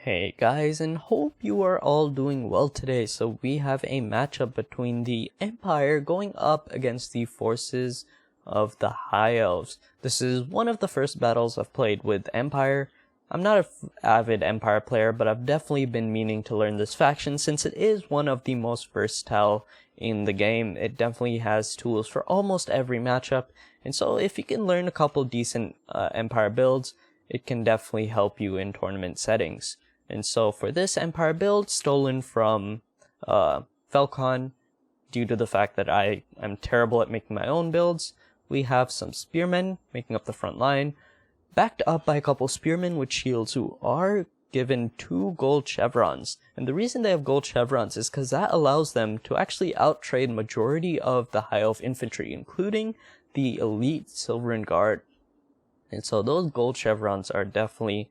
Hey guys, and hope you are all doing well today. So we have a matchup between the Empire going up against the forces of the High Elves. This is one of the first battles I've played with Empire. I'm not an avid Empire player, but I've definitely been meaning to learn this faction since it is one of the most versatile in the game. It definitely has tools for almost every matchup, and so if you can learn a couple decent Empire builds, it can definitely help you in tournament settings. And so for this Empire build, stolen from Falcon, due to the fact that I am terrible at making my own builds, we have some spearmen making up the front line, backed up by a couple spearmen with shields who are given 2 gold chevrons. And the reason they have gold chevrons is because that allows them to actually outtrade majority of the High Elf infantry, including the elite Silverin Guard. And so those gold chevrons are definitely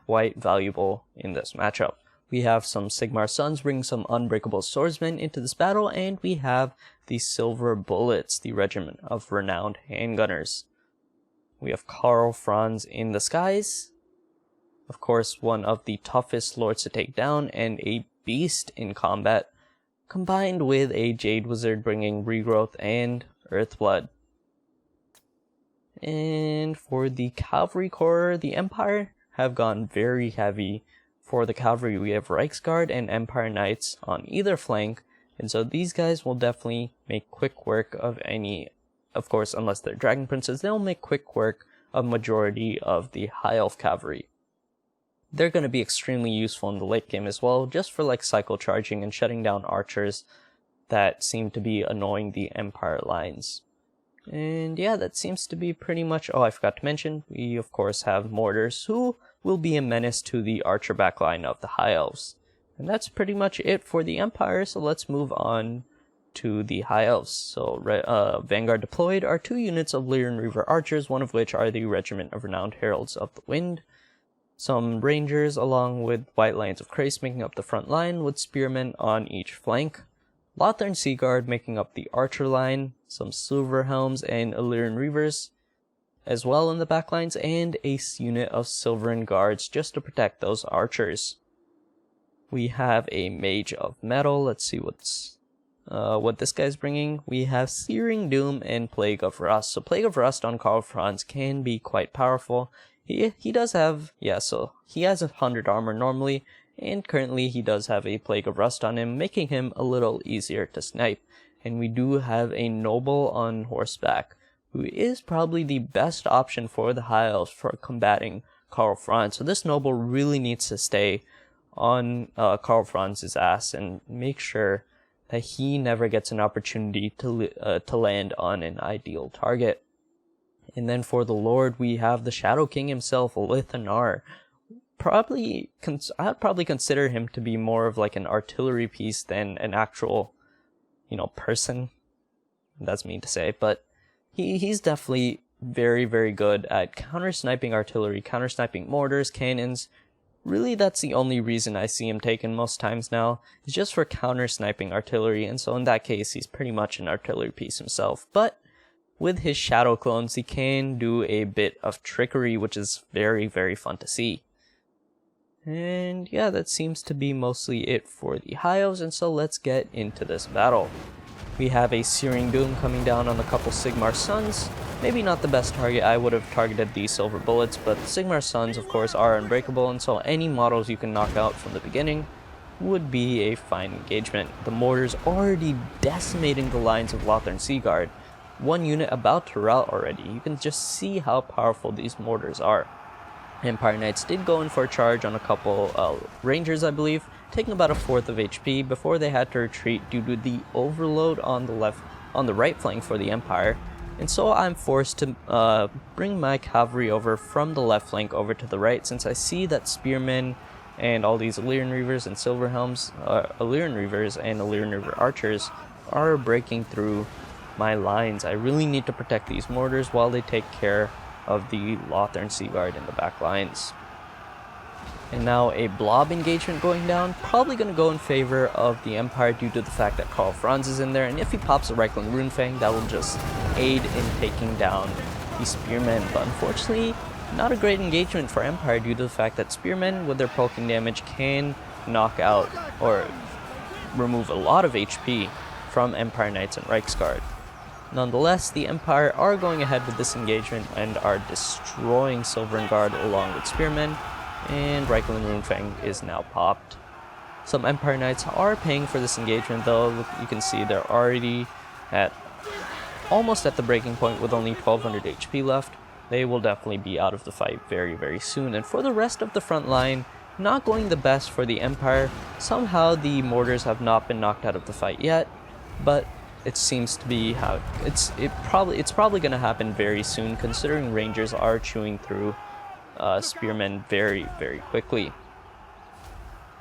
quite valuable in this matchup. We have some Sigmar Sons bringing some unbreakable swordsmen into this battle, and we have the Silver Bullets, the regiment of renowned handgunners. We have Franz in the skies, of course one of the toughest lords to take down and a beast in combat, combined with a Jade Wizard bringing regrowth and Earthblood. And for the Cavalry Corps, the Empire have gone very heavy. For the cavalry, we have Reichsguard and Empire Knights on either flank, and so these guys will definitely make quick work of any, of course, unless they're Dragon Princes, they'll make quick work of majority of the High Elf cavalry. They're going to be extremely useful in the late game as well, just for like cycle charging and shutting down archers that seem to be annoying the Empire lines. And yeah, that seems to be pretty much. Oh, I forgot to mention, we of course have mortars who will be a menace to the archer backline of the High Elves. And that's pretty much it for the Empire, so let's move on to the High Elves. So Vanguard deployed are 2 units of Lyran Reaver archers, one of which are the Regiment of Renowned Heralds of the Wind. Some Rangers along with White Lions of Crace making up the front line with spearmen on each flank. Lothern Sea Guard making up the archer line, some Silver Helms and Illyrian Reavers as well in the backlines, and a unit of Silverin Guards just to protect those archers. We have a Mage of Metal. Let's see what this guy's bringing. We have Searing Doom and Plague of Rust. So Plague of Rust on Franz can be quite powerful. He does have, so he has 100 armor normally, and currently he does have a Plague of Rust on him, making him a little easier to snipe. And we do have a Noble on horseback, who is probably the best option for the High Elves for combating Franz. So this Noble really needs to stay on Franz's ass and make sure that he never gets an opportunity to land on an ideal target. And then for the Lord, we have the Shadow King himself, Lithanar. I'd probably consider him to be more of like an artillery piece than an actual, person. That's mean to say, but he's definitely very, very good at counter-sniping artillery, counter-sniping mortars, cannons. Really, that's the only reason I see him taken most times now, is just for counter-sniping artillery, and so in that case, he's pretty much an artillery piece himself. But with his shadow clones, he can do a bit of trickery, which is very, very fun to see. And yeah, that seems to be mostly it for the High Elves, and so let's get into this battle. We have a Searing Doom coming down on a couple Sigmar Sons. Maybe not the best target. I would have targeted the Silver Bullets, but Sigmar Sons of course are unbreakable, and so any models you can knock out from the beginning would be a fine engagement. The mortars already decimating the lines of Lothern Sea Guard. 1 unit about to rout already. You can just see how powerful these mortars are. Empire Knights did go in for a charge on a couple Rangers, I believe, taking about 1/4 of HP before they had to retreat due to the overload on the right flank for the Empire. And so I'm forced to bring my cavalry over from the left flank over to the right, since I see that spearmen and all these Illyrian Reavers and Silver Helms, Illyrian Reavers and Illyrian Reaver archers are breaking through my lines. I really need to protect these mortars while they take care of the Lothern Sea Guard in the back lines. And now a blob engagement going down, probably going to go in favor of the Empire due to the fact that Franz is in there, and if he pops a Reichling Runefang, that will just aid in taking down the spearmen. But unfortunately, not a great engagement for Empire due to the fact that Spearmen with their poking damage can knock out or remove a lot of HP from Empire Knights and Reiksguard. Nonetheless, the Empire are going ahead with this engagement and are destroying Silvern Guard along with Spearmen, and Reichland Runefang is now popped. Some Empire Knights are paying for this engagement though. You can see they're already at almost at the breaking point with only 1200 HP left. They will definitely be out of the fight very, very soon. And for the rest of the front line, not going the best for the Empire. Somehow the mortars have not been knocked out of the fight yet, but it seems to be how it's probably going to happen very soon, considering Rangers are chewing through Spearmen very, very quickly.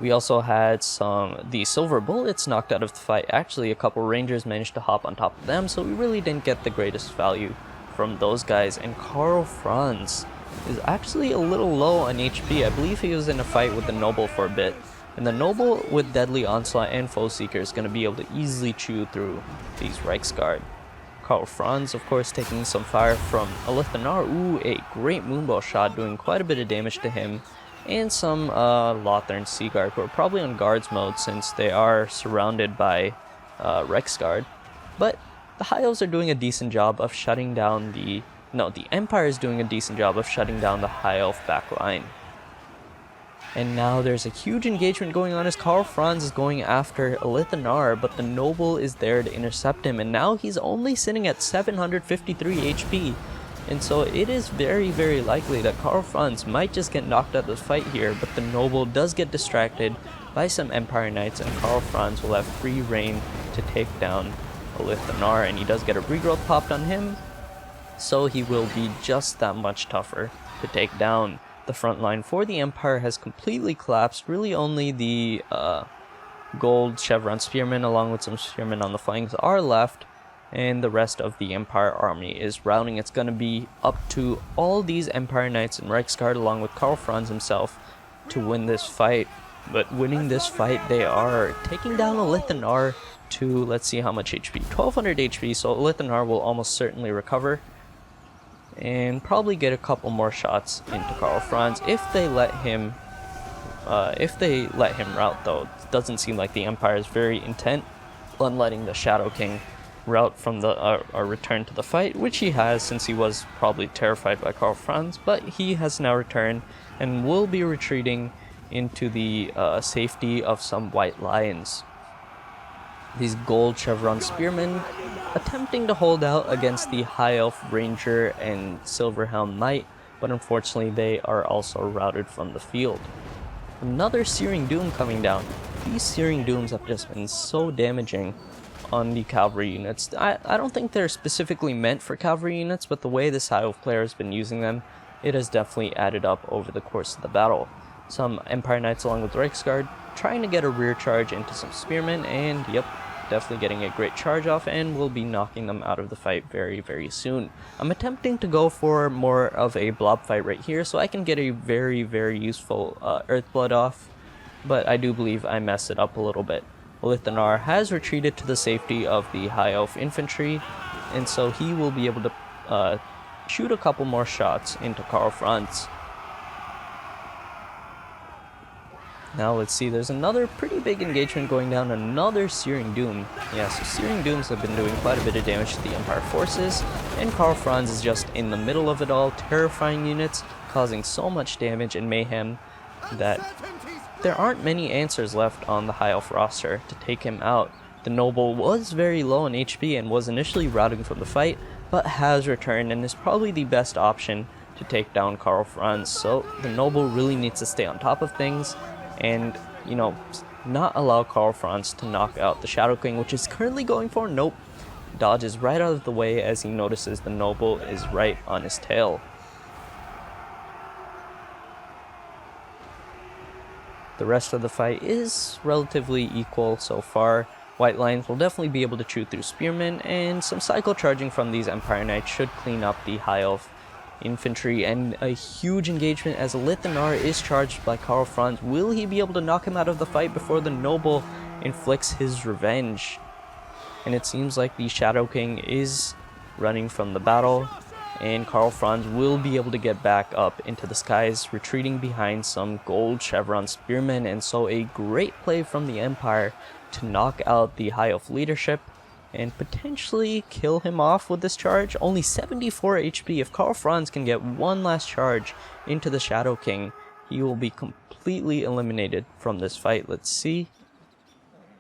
We also had the Silver Bullets knocked out of the fight. Actually, a couple Rangers managed to hop on top of them, so we really didn't get the greatest value from those guys. And Karl Franz is actually a little low on HP. I believe he was in a fight with the Noble for a bit. And the Noble with Deadly Onslaught and Foe Seeker is going to be able to easily chew through these Reiksguard. Karl Franz, of course, taking some fire from Alithanar. Ooh, a great Moonbow shot doing quite a bit of damage to him. And some Lothern Seaguard, who are probably on guards mode since they are surrounded by Reiksguard. But the High Elves are doing a decent job of shutting down the Empire is doing a decent job of shutting down the High Elf back line. And now there's a huge engagement going on as Karl Franz is going after Alithanar, but the Noble is there to intercept him, and now he's only sitting at 753 HP. And so it is very, very likely that Karl Franz might just get knocked out of the fight here, but the Noble does get distracted by some Empire Knights, and Karl Franz will have free reign to take down Alithanar, and he does get a regrowth popped on him, so he will be just that much tougher to take down. The front line for the Empire has completely collapsed. Really only the gold chevron spearmen along with some spearmen on the flanks are left, and the rest of the Empire army is routing. It's going to be up to all these Empire Knights and Reiksguard along with Karl Franz himself to win this fight. But winning this fight, they are taking down Alithanar to, let's see how much HP, 1200 HP, so Alithanar will almost certainly recover and probably get a couple more shots into Karl Franz if they let him rout though. It doesn't seem like the Empire is very intent on letting the Shadow King route from the return to the fight, which he has since he was probably terrified by Karl Franz, but he has now returned and will be retreating into the safety of some White Lions. These gold chevron spearmen attempting to hold out against the High Elf Ranger and Silverhelm Knight, but unfortunately they are also routed from the field. Another Searing Doom coming down. These Searing Dooms have just been so damaging on the cavalry units. I don't think they're specifically meant for cavalry units, but the way this High Elf player has been using them, it has definitely added up over the course of the battle. Some Empire Knights along with Reiksguard trying to get a rear charge into some spearmen, and yep, definitely getting a great charge off, and will be knocking them out of the fight very, very soon. I'm attempting to go for more of a blob fight right here so I can get a very, very useful Earthblood off, but I do believe I messed it up a little bit. Alithanar has retreated to the safety of the High Elf infantry, and so he will be able to shoot a couple more shots into Karl Franz. Now let's see, there's another pretty big engagement going down, another Searing Doom. Yeah, so Searing Dooms have been doing quite a bit of damage to the Empire forces, and Karl Franz is just in the middle of it all, terrifying units, causing so much damage and mayhem that there aren't many answers left on the High Elf roster to take him out. The Noble was very low in HP and was initially routing from the fight, but has returned and is probably the best option to take down Karl Franz. So the Noble really needs to stay on top of things and, you know, not allow Karl Franz to knock out the Shadow King, which is currently going for, nope, dodges right out of the way as he notices the Noble is right on his tail. The rest of the fight is relatively equal so far. White Lions will definitely be able to chew through spearmen, and some cycle charging from these Empire Knights should clean up the High Elf infantry, and a huge engagement as Alithanar is charged by Karl Franz. Will he be able to knock him out of the fight before the Noble inflicts his revenge? And it seems like the Shadow King is running from the battle, and Karl Franz will be able to get back up into the skies, retreating behind some gold chevron spearmen, and so a great play from the Empire to knock out the High Elf leadership and potentially kill him off with this charge. Only 74 HP. If Karl Franz can get one last charge into the Shadow King, he will be completely eliminated from this fight. Let's see.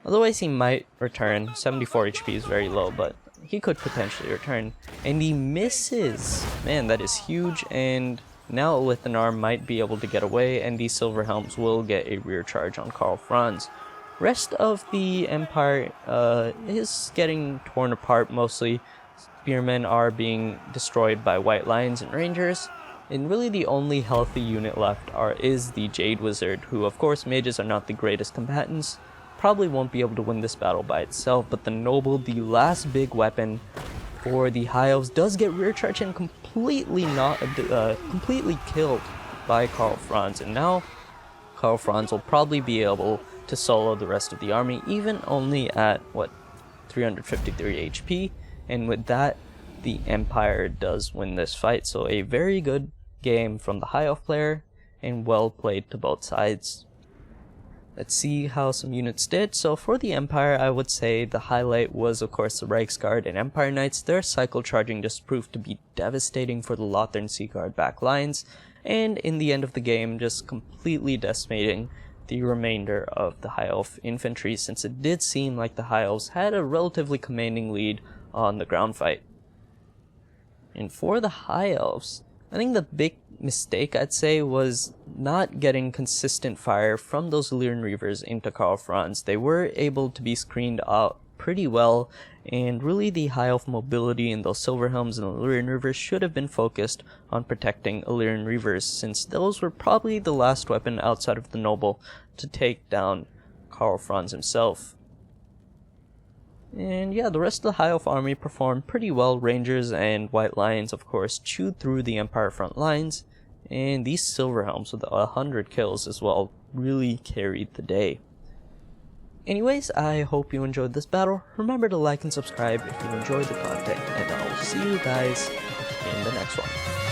Otherwise, he might return. 74 HP is very low, but he could potentially return. And he misses. Man, that is huge. And now Lithanar might be able to get away, and these Silver Helms will get a rear charge on Karl Franz. Rest of the Empire is getting torn apart mostly. Spearmen are being destroyed by White Lions and Rangers. And really the only healthy unit left is the Jade Wizard, who of course mages are not the greatest combatants. Probably won't be able to win this battle by itself, but the Noble, the last big weapon for the High Elves, does get rear charge and completely killed by Karl Franz. And now Karl Franz will probably be able to solo the rest of the army, even only at 353 HP, and with that the Empire does win this fight. So a very good game from the High Elf player and well played to both sides. Let's see how some units did. So for the Empire, I would say the highlight was of course the Reiksguard and Empire Knights. Their cycle charging just proved to be devastating for the Lothern Sea Guard back lines, and in the end of the game just completely decimating the remainder of the High Elf infantry, since it did seem like the High Elves had a relatively commanding lead on the ground fight. And for the High Elves, I think the big mistake I'd say was not getting consistent fire from those Illyrian Reavers into Karl Franz. They were able to be screened out pretty well, and really the High Elf mobility in those Silver Helms and Illyrian Reavers should have been focused on protecting Illyrian Reavers, since those were probably the last weapon outside of the Noble to take down Karl Franz himself. And yeah, the rest of the High Elf army performed pretty well. Rangers and White Lions, of course, chewed through the Empire front lines, and these Silver Helms with 100 kills as well really carried the day. Anyways, I hope you enjoyed this battle. Remember to like and subscribe if you enjoyed the content, and I'll see you guys in the next one.